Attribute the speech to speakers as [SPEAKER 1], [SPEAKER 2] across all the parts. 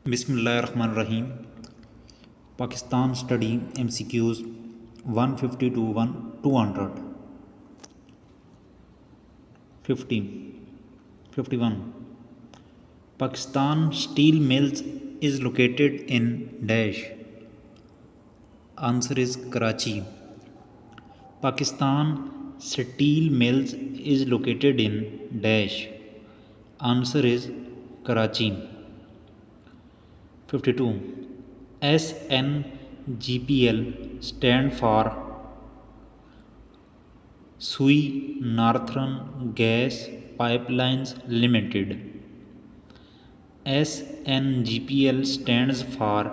[SPEAKER 1] Bismillahirrahmanirrahim. Pakistan study MCQs 150 to 200. 51. Pakistan Steel Mills is located in dash. Answer is Karachi. Pakistan Steel Mills is located in dash. Answer is Karachi. 52. SNGPL stand for Sui Northern Gas Pipelines Limited. SNGPL stands for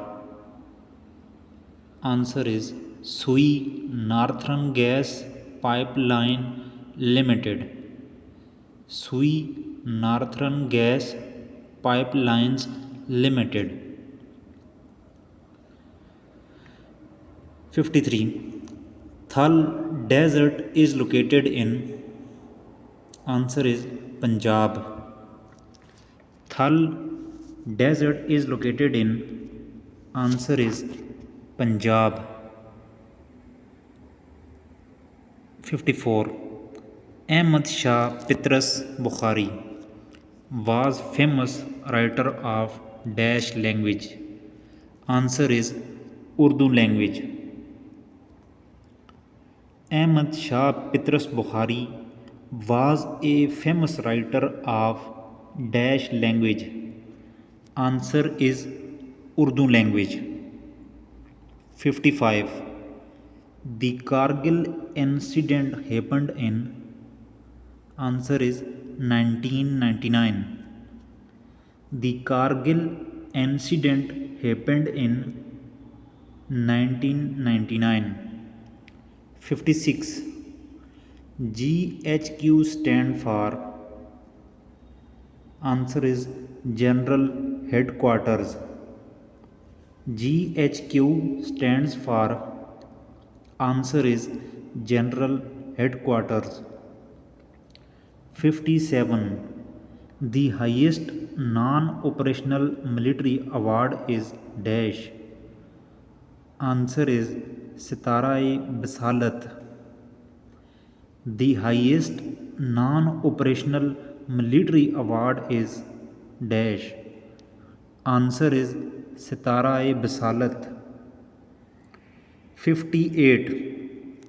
[SPEAKER 1] answer is Sui Northern Gas Pipeline Limited. Sui Northern Gas Pipelines Limited. 53. Thal Desert is located in answer is Punjab. Thal Desert is located in answer is Punjab. 54. Ahmad Shah Petrus Bukhari was famous writer of dash language. Answer is Urdu language. Ahmad Shah Petrus Bukhari was a famous writer of dash language. Answer is Urdu language. 55. The Kargil incident happened in answer is 1999. The Kargil incident happened in 1999. 56. GHQ stand for answer is General Headquarters. GHQ stands for answer is General Headquarters. 57. The highest non-operational military award is dash. Answer is Sitara-e-Basalat. The highest non-operational military award is dash. Answer is Sitara-e-Basalat. 58.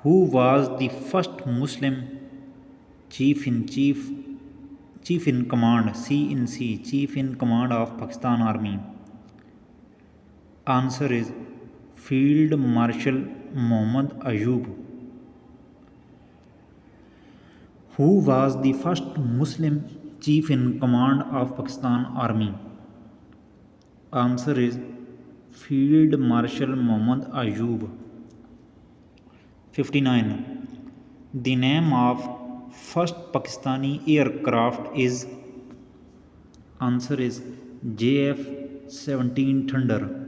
[SPEAKER 1] Who was the first Muslim chief in command chief in command of Pakistan Army? Answer is Field Marshal Muhammad Ayub. Who was the first Muslim chief in command of Pakistan Army? Answer is Field Marshal Muhammad Ayub. 59. The name of first Pakistani aircraft is answer is JF-17 Thunder.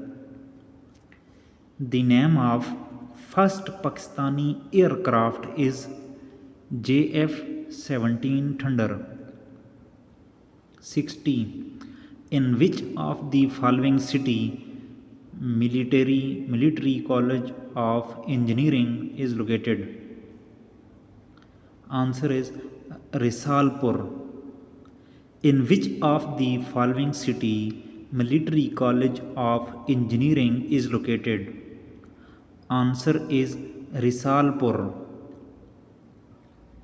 [SPEAKER 1] The name of first Pakistani aircraft is JF-17 Thunder. 60. In which of the following city military college of engineering is located? Answer is Risalpur. In which of the following city military college of engineering is located? Answer is Risalpur.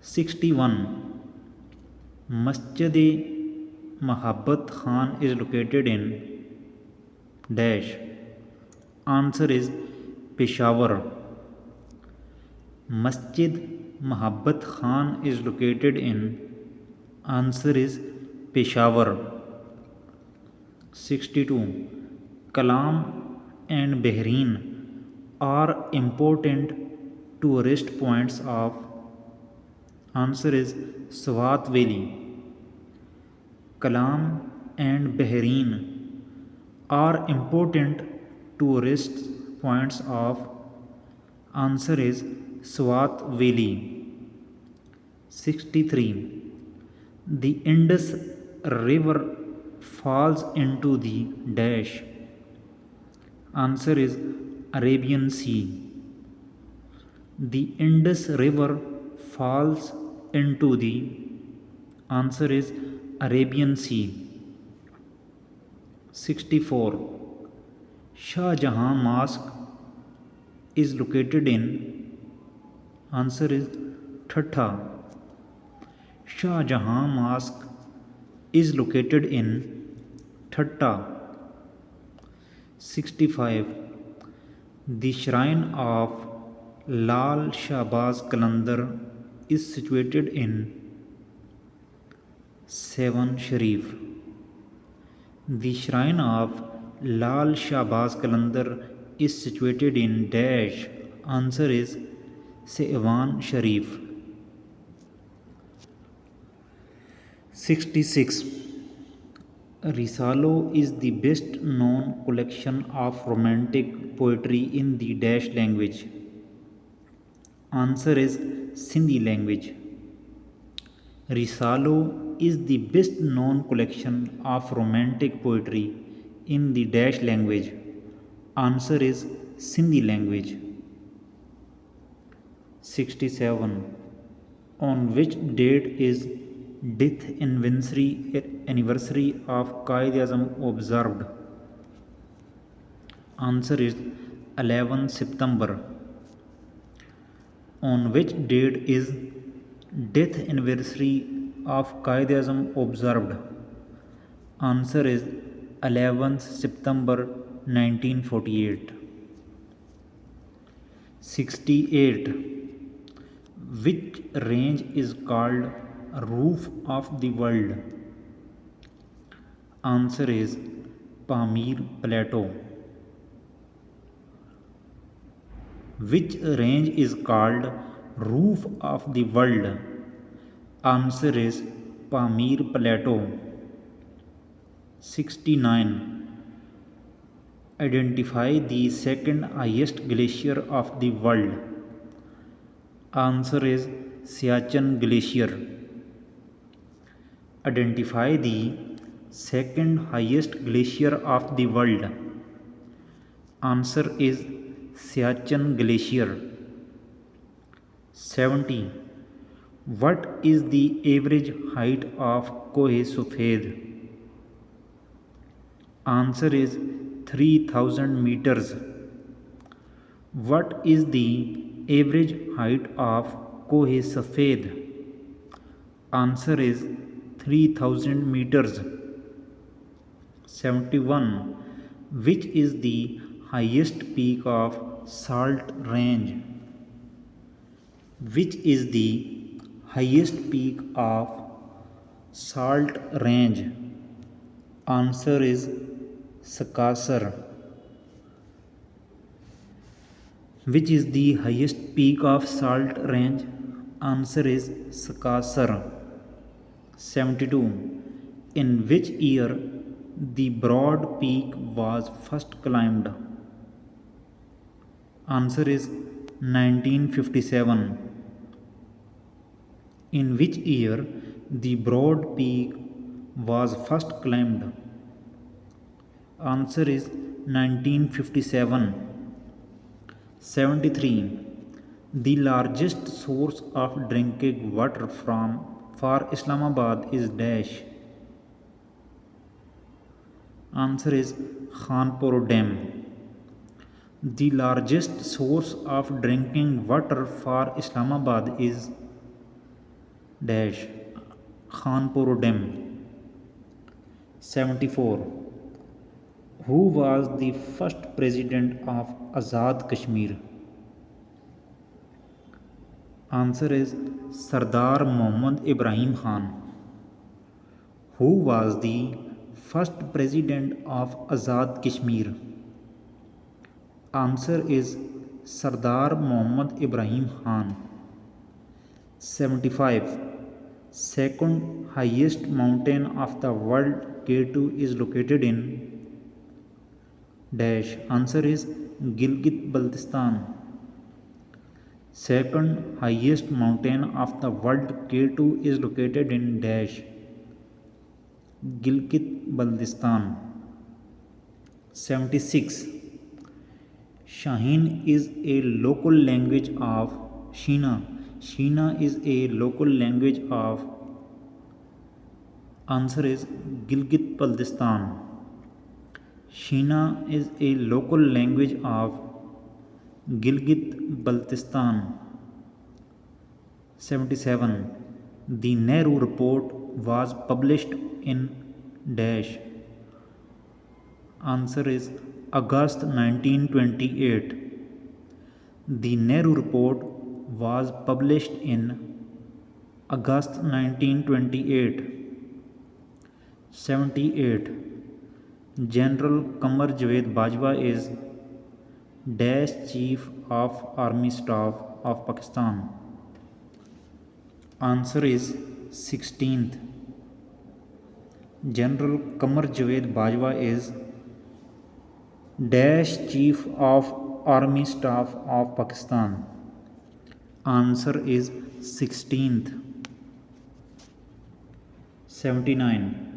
[SPEAKER 1] 61. Masjid-e-Mahabbat Khan is located in dash. Answer is Peshawar. Masjid Mahabbat Khan is located in answer is Peshawar. 62. Kalam and Bahrain are important tourist points of answer is Swat Valley. Kalam and Bahrain are important tourist points of answer is Swat Valley. 63. The Indus River falls into the dash? Answer is Arabian Sea. The Indus River falls into the answer is Arabian Sea. 64. Shah Jahan Mosque is located in answer is Thatta. Shah Jahan Mosque is located in Thatta. 65. The shrine of Lal Shahbaz Qalandar is situated in Sevan Sharif. The shrine of Lal Shahbaz Qalandar is situated in dash. Answer is Sevan Sharif. 66. Risalo is the best known collection of romantic poetry in the dash language. Answer is Sindhi language. Risalo is the best known collection of romantic poetry in the dash language. Answer is Sindhi language. 67. On which date is death anniversary of Quaid-e-Azam observed? Answer is 11 September. On which date is death anniversary of Quaid-e-Azam observed? Answer is 11th September 1948. 68. Which range is called roof of the world? Answer is Pamir Plateau. Which range is called roof of the world? Answer is Pamir Plateau. 69. Identify the second highest glacier of the world. Answer is Siachen Glacier. Identify the second highest glacier of the world. Answer is Siachen Glacier. 70. What is the average height of Koh Sufed? Answer is 3000 meters. What is the average height of Koh Safed? Answer is 3000 meters. 71. Which is the highest peak of Salt Range? Which is the highest peak of Salt Range? Answer is Sakasar. Which is the highest peak of Salt Range? Answer is Sakasar. 72. In which year the Broad Peak was first climbed? Answer is 1957. In which year the Broad Peak was first climbed? Answer is 1957. 73. The largest source of drinking water for Islamabad is dash. Answer is Khanpur Dam. The largest source of drinking water for Islamabad is dash Khanpur Dam. 74. Who was the first president of Azad Kashmir? Answer is Sardar Muhammad Ibrahim Khan. Who was the first president of Azad Kashmir? Answer is Sardar Muhammad Ibrahim Khan. 75. Second highest mountain of the world K2 is located in dash. Answer is Gilgit Baltistan. Second highest mountain of the world K2 is located in dash. Gilgit Baltistan. 76. Shaheen is a local language of Sheena. Sheena is a local language of. Answer is Gilgit Baltistan. Sheena is a local language of Gilgit Baltistan. 77. The Nehru Report was published in dash. Answer is August 1928. The Nehru Report was published in August 1928. 78. General Qamar Javed Bajwa is dash Chief of Army Staff of Pakistan. Answer is 16th. General Qamar Javed Bajwa is dash Chief of Army Staff of Pakistan. Answer is 16th. 79.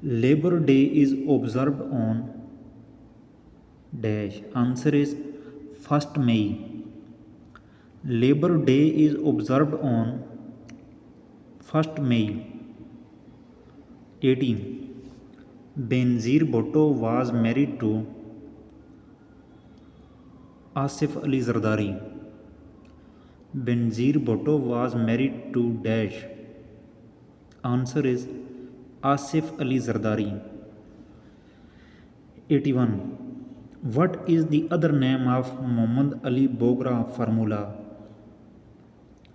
[SPEAKER 1] Labor Day is observed on dash. Answer is 1st May. Labor Day is observed on 1st May. 18. Benazir Bhutto was married to Asif Ali Zardari. Benazir Bhutto was married to dash. Answer is Asif Ali Zardari. 81. What is the other name of Muhammad Ali Bogra formula?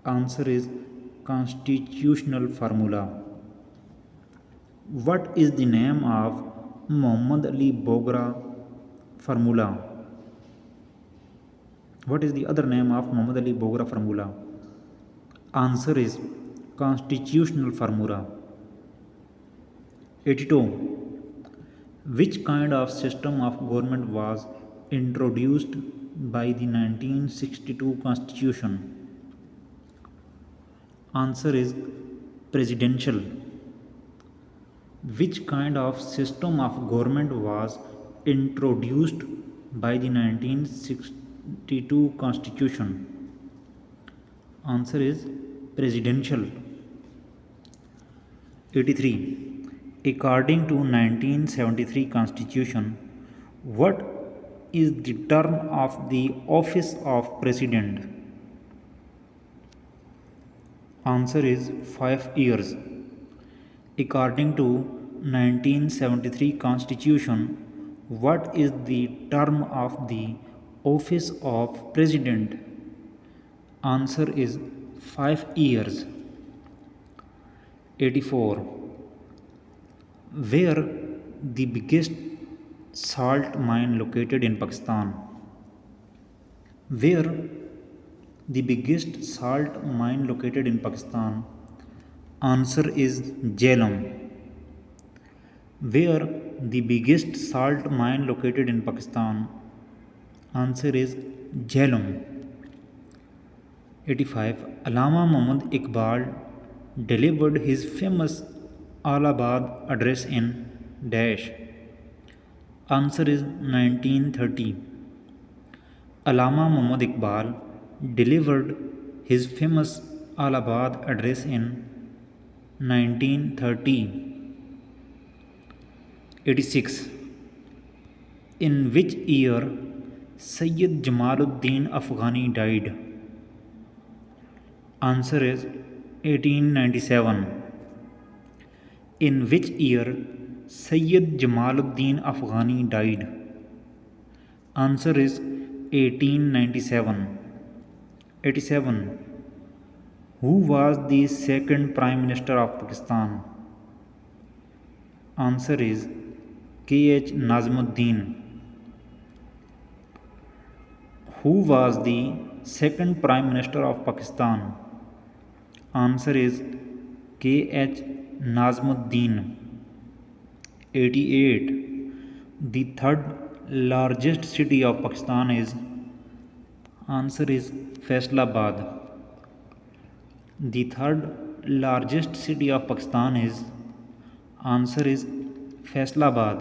[SPEAKER 1] Answer is constitutional formula. What is the name of Muhammad Ali Bogra formula? What is the other name of Muhammad Ali Bogra formula? Answer is constitutional formula. 82. Which kind of system of government was introduced by the 1962 Constitution? Answer is presidential. Which kind of system of government was introduced by the 1962 Constitution? Answer is presidential. 83. According to 1973 Constitution, what is the term of the office of President? Answer is 5 years. According to 1973 Constitution, what is the term of the office of President? Answer is 5 years. 84. Where the biggest salt mine located in Pakistan? Where the biggest salt mine located in Pakistan? Answer is Jhelum. Where the biggest salt mine located in Pakistan? Answer is Jhelum. 85. Allama Muhammad Iqbal delivered his famous Allahabad address in dash. Answer is 1930. Allama Muhammad Iqbal delivered his famous Allahabad address in 1930. 86. In which year Sayyid Jamaluddin Afghani died? Answer is 1897. In which year Sayyid Jamaluddin Afghani died? Answer is 1897. 87. Who was the second Prime Minister of Pakistan? Answer is K.H. Nazimuddin. Who was the second Prime Minister of Pakistan? Answer is K.H. Nazimuddin. 88. The third largest city of Pakistan is? Answer is Faisalabad. The third largest city of Pakistan is? Answer is Faisalabad.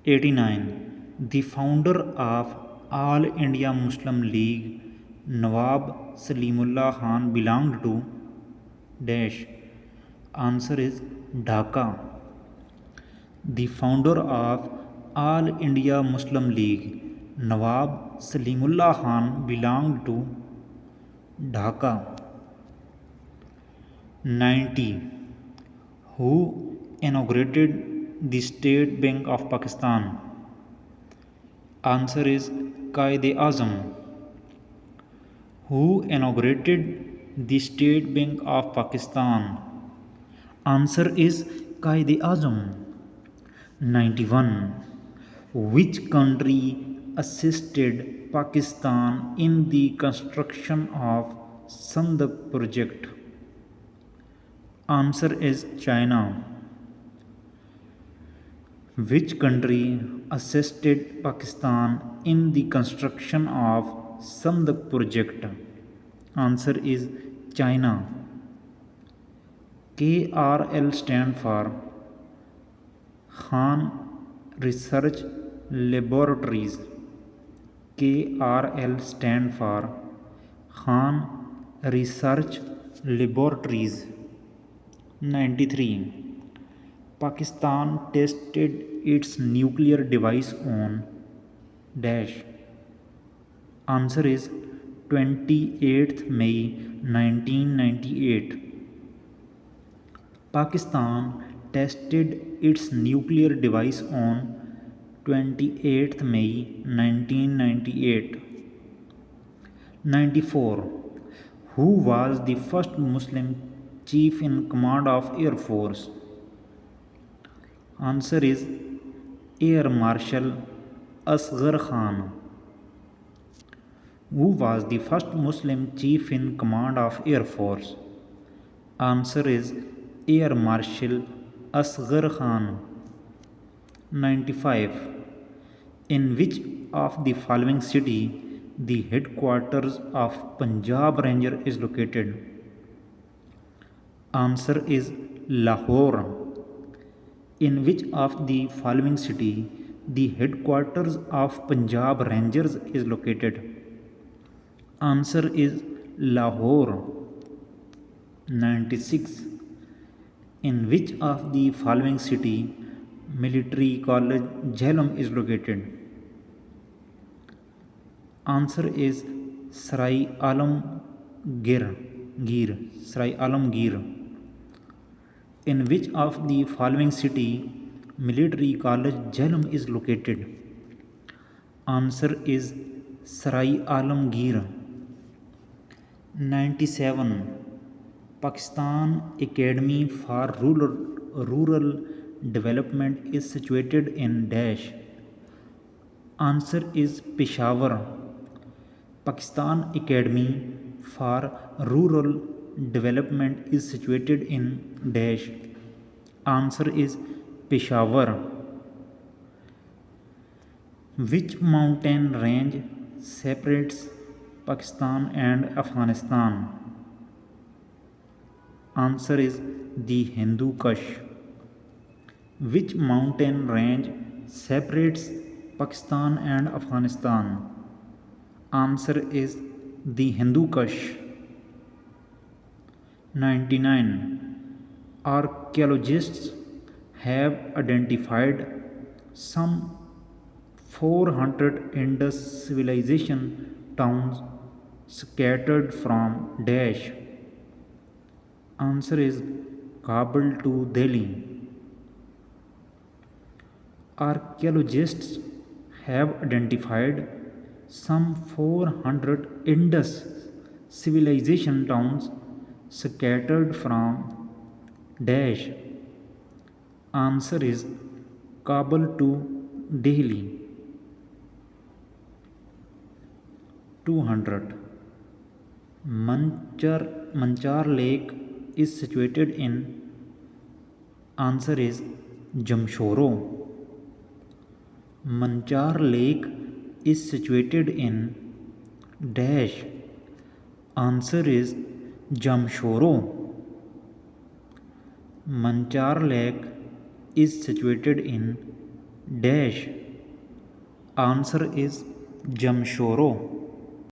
[SPEAKER 1] 89. The founder of All India Muslim League, Nawab Salimullah Khan, belonged to dash. Answer is Dhaka. The founder of All India Muslim League, Nawab Salimullah Khan, belonged to Dhaka. 90. Who inaugurated the State Bank of Pakistan? Answer is Quaid-e-Azam. Who inaugurated the State Bank of Pakistan? Answer is Quaid-e-Azam. 91. Which country assisted Pakistan in the construction of Sandak project? Answer is China. Which country assisted Pakistan in the construction of Sandak project? Answer is China. KRL stand for Khan Research Laboratories. KRL stand for Khan Research Laboratories. 93. Pakistan tested its nuclear device on dash. Answer is 28th May 1998. Pakistan tested its nuclear device on 28th May 1998. 94. Who was the first Muslim chief in command of Air Force? Answer is Air Marshal Asghar Khan. Who was the first Muslim chief in command of Air Force? Answer is Air Marshal Asghar Khan. 95. In which of the following city the headquarters of Punjab Ranger is located? Answer is Lahore. In which of the following city the headquarters of Punjab Rangers is located? Answer is Lahore. 96. In which of the following city Military College Jhelum is located? Answer is Sarai Alamgir. Sarai Alamgir. In which of the following city Military College Jhelum is located? Answer is Sarai Alamgir. 97. Pakistan Academy for Rural Development is situated in dash. Answer is Peshawar. Pakistan Academy for Rural Development is situated in dash. Answer is Peshawar. Which mountain range separates Pakistan and Afghanistan? Answer is the Hindu Kush. Which mountain range separates Pakistan and Afghanistan? Answer is the Hindu Kush. 99. Archaeologists have identified some 400 Indus civilization towns scattered from dash. Answer is Kabul to Delhi. Archaeologists have identified some 400 Indus civilization towns scattered from dash. Answer is Kabul to Delhi. 200. Manchar Lake is situated in? Answer is Jamshoro. Manchar Lake is situated in dash. Answer is Jamshoro. Manchar Lake is situated in dash. Answer is Jamshoro.